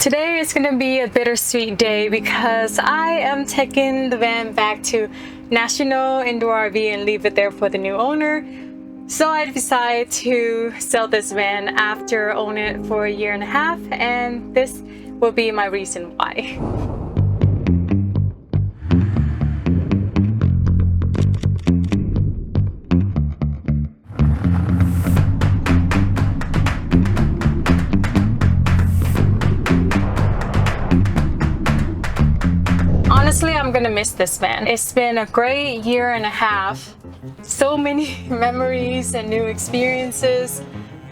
Today is going to be a bittersweet day because I am taking the van back to National Indoor RV and leave it there for the new owner. So I decided to sell this van after owning it for a year and a half, and this will be my reason why. Honestly, I'm gonna miss this van. It's been a great year and a half. So many memories and new experiences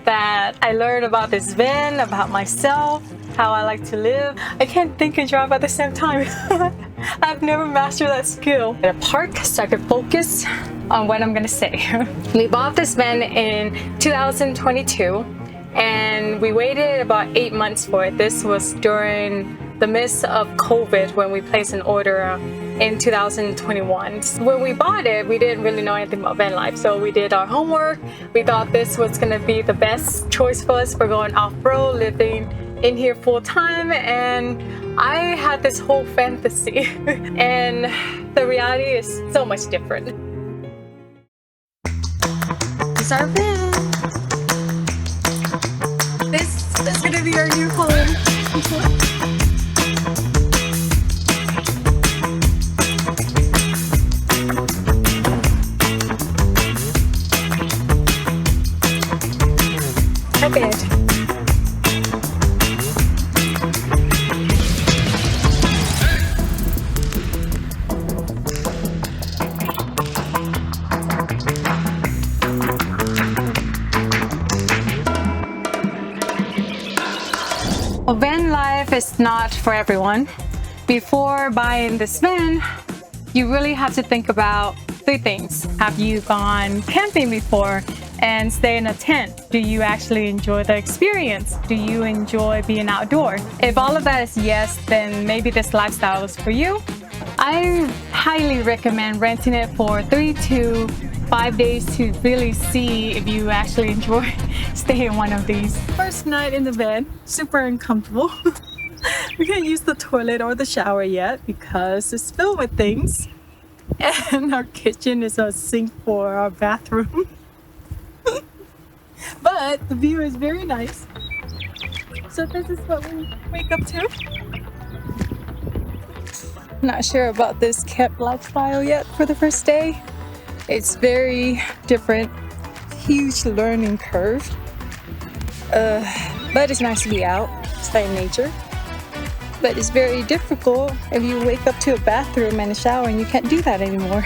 that I learned about this van, about myself, how I like to live. I can't think and drive at the same time. I've never mastered that skill. I'm gonna park so I can focus on what I'm gonna say. We bought this van in 2022 and we waited about 8 months for it. This was during the midst of COVID when we placed an order in 2021. When we bought it, we didn't really know anything about van life, so we did our homework. We thought this was gonna be the best choice for us for going off-road, living in here full-time, and I had this whole fantasy and the reality is so much different. This is our van. This is gonna be our new home. Bed. Well, van life is not for everyone. Before buying this van, you really have to think about 3 things. Have you gone camping before and stay in a tent? Do you actually enjoy the experience? Do you enjoy being outdoors? If all of that is yes, then maybe this lifestyle is for you. I highly recommend renting it for 3 to 5 days to really see if you actually enjoy staying in one of these. First night in the van, super uncomfortable. We can't use the toilet or the shower yet because it's filled with things. And our kitchen is a sink for our bathroom. But the view is very nice. So this is what we wake up to. Not sure about this camp lifestyle yet for the first day. It's very different, huge learning curve. But it's nice to be out, stay in nature. But it's very difficult if you wake up to a bathroom and a shower and you can't do that anymore.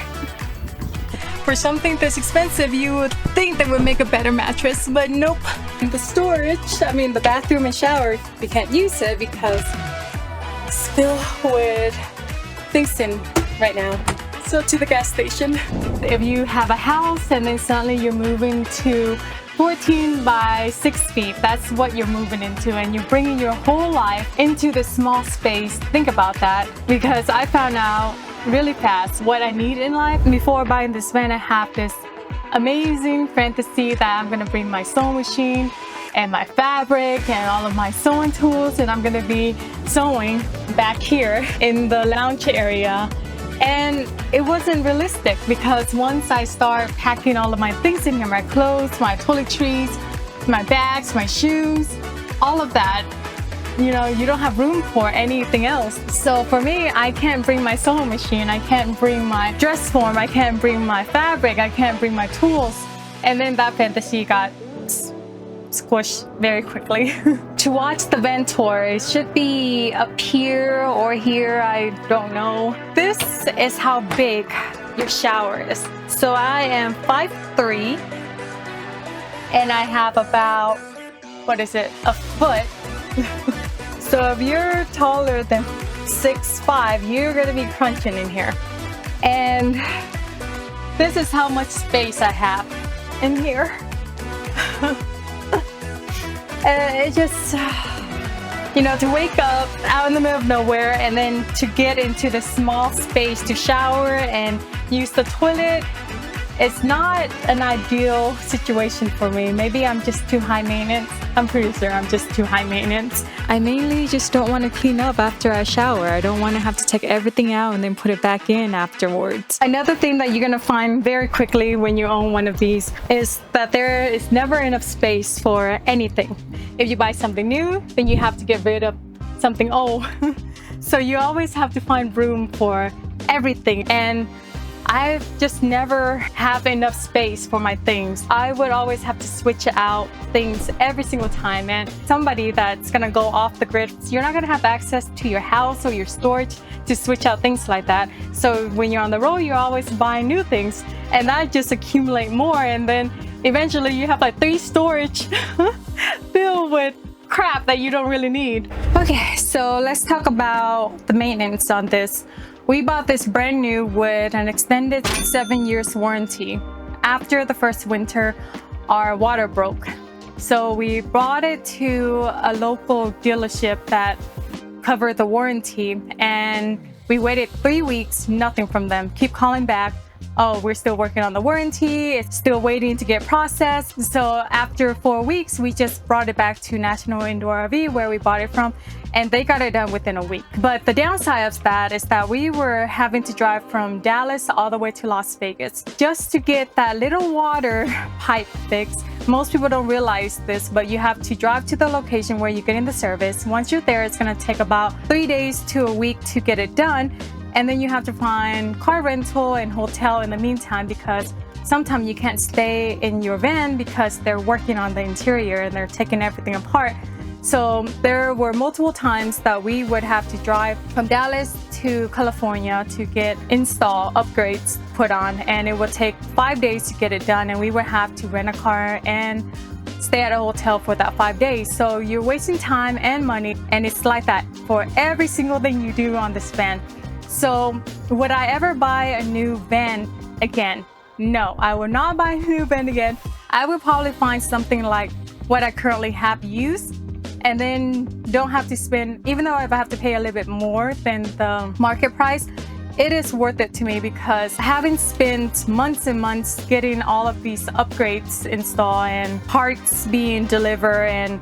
For something this expensive, you would think they would make a better mattress, but nope. The storage, the bathroom and shower, we can't use it because it's filled with things in right now. So to the gas station. If you have a house and then suddenly you're moving to 14 by 6 feet, that's what you're moving into, and you're bringing your whole life into this small space. Think about that, because I found out really fast what I need in life. Before buying this van, I have this amazing fantasy that I'm gonna bring my sewing machine and my fabric and all of my sewing tools, and I'm gonna be sewing back here in the lounge area. And it wasn't realistic because once I start packing all of my things in here, my clothes, my toiletries, my bags, my shoes, all of that, you don't have room for anything else. So for me, I can't bring my sewing machine, I can't bring my dress form, I can't bring my fabric, I can't bring my tools. And then that fantasy got squished very quickly. To watch the van tour, it should be up here or here, I don't know. This is how big your shower is. So I am 5'3", and I have about, a foot. So if you're taller than 6'5", you're gonna be crunching in here. And this is how much space I have in here. It just, to wake up out in the middle of nowhere and then to get into the small space to shower and use the toilet, It's not an ideal situation for me. Maybe I'm just too high maintenance. I'm pretty sure I'm just too high maintenance. I mainly just don't want to clean up after I shower. I don't want to have to take everything out and then put it back in afterwards. Another thing that you're going to find very quickly when you own one of these is that there is never enough space for anything. If you buy something new, then you have to get rid of something old. So you always have to find room for everything. And I just never have enough space for my things. I would always have to switch out things every single time, and somebody that's gonna go off the grid, you're not gonna have access to your house or your storage to switch out things like that. So when you're on the road, you're always buying new things, and that just accumulate more, and then eventually you have like 3 storage filled with crap that you don't really need. Okay, so let's talk about the maintenance on this. We bought this brand new with an extended 7 years warranty. After the first winter, our water broke. So we brought it to a local dealership that covered the warranty, and we waited 3 weeks, nothing from them. Keep calling back. Oh, we're still working on the warranty. It's still waiting to get processed. So after 4 weeks, we just brought it back to National Indoor RV where we bought it from, and they got it done within a week. But the downside of that is that we were having to drive from Dallas all the way to Las Vegas just to get that little water pipe fixed. Most people don't realize this, but you have to drive to the location where you're getting the service. Once you're there, it's gonna take about 3 days to a week to get it done. And then you have to find car rental and hotel in the meantime, because sometimes you can't stay in your van because they're working on the interior and they're taking everything apart. So there were multiple times that we would have to drive from Dallas to California to get install upgrades put on, and it would take 5 days to get it done, and we would have to rent a car and stay at a hotel for that 5 days. So you're wasting time and money, and it's like that for every single thing you do on this van. So would I ever buy a new van again? No, I will not buy a new van again. I would probably find something like what I currently have used, and then don't have to spend, even though if I have to pay a little bit more than the market price, it is worth it to me, because having spent months and months getting all of these upgrades installed and parts being delivered, and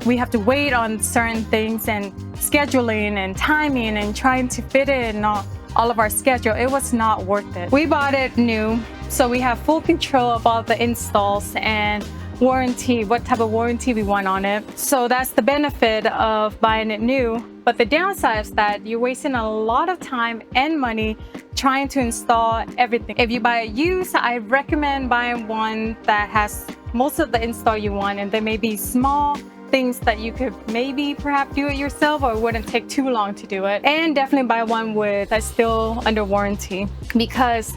we have to wait on certain things and scheduling and timing and trying to fit it in all of our schedule, it was not worth it. We bought it new, so we have full control of all the installs and warranty, what type of warranty we want on it. So that's the benefit of buying it new. But the downside is that you're wasting a lot of time and money trying to install everything. If you buy it used, I recommend buying one that has most of the install you want, and there may be small things that you could maybe perhaps do it yourself, or it wouldn't take too long to do it. And definitely buy one that's still under warranty, because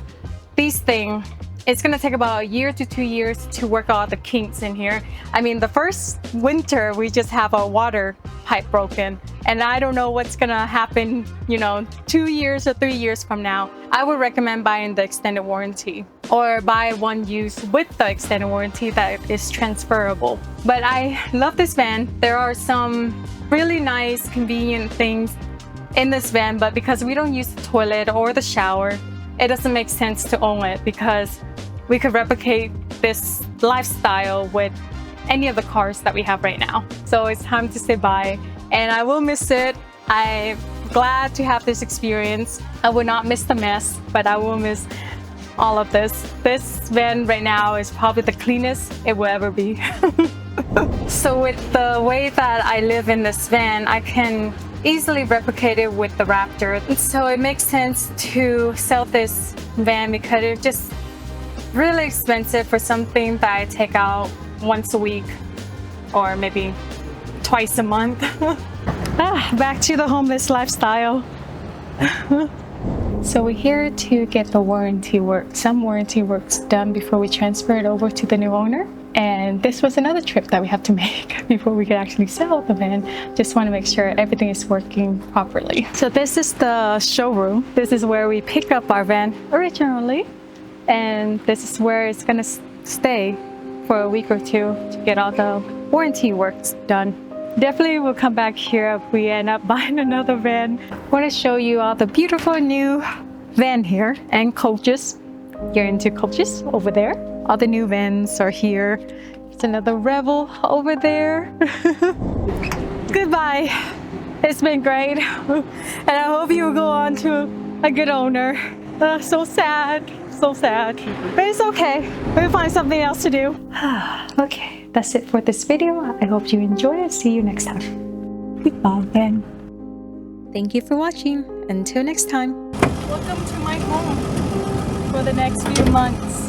these things, it's gonna take about 1 year to 2 years to work out the kinks in here. I mean, the first winter, we just have a water pipe broken, and I don't know what's gonna happen, 2 years or 3 years from now. I would recommend buying the extended warranty, or buy one used with the extended warranty that is transferable. But I love this van. There are some really nice, convenient things in this van, but because we don't use the toilet or the shower, it doesn't make sense to own it, because we could replicate this lifestyle with any of the cars that we have right now. So it's time to say bye, and I will miss it. I'm glad to have this experience. I will not miss the mess, but I will miss all of this. This van right now is probably the cleanest it will ever be. So with the way that I live in this van, I can easily replicate it with the Raptor. So it makes sense to sell this van, because it's just really expensive for something that I take out once a week or maybe twice a month. Back to the homeless lifestyle. So we're here to get the warranty work, some warranty works done before we transfer it over to the new owner. And this was another trip that we have to make before we could actually sell the van. Just want to make sure everything is working properly. So this is the showroom. This is where we pick up our van originally. And this is where it's gonna stay for a week or two to get all the warranty works done. Definitely will come back here if we end up buying another van. I want to show you all the beautiful new van here and coaches. You're into coaches over there. All the new vans are here. There's another Rebel over there. Goodbye. It's been great. And I hope you go on to a good owner. So sad. So sad. But it's okay. We'll find something else to do. Okay, that's it for this video. I hope you enjoy it. See you next time. Goodbye then. Thank you for watching. Until next time. Welcome to my home for the next few months.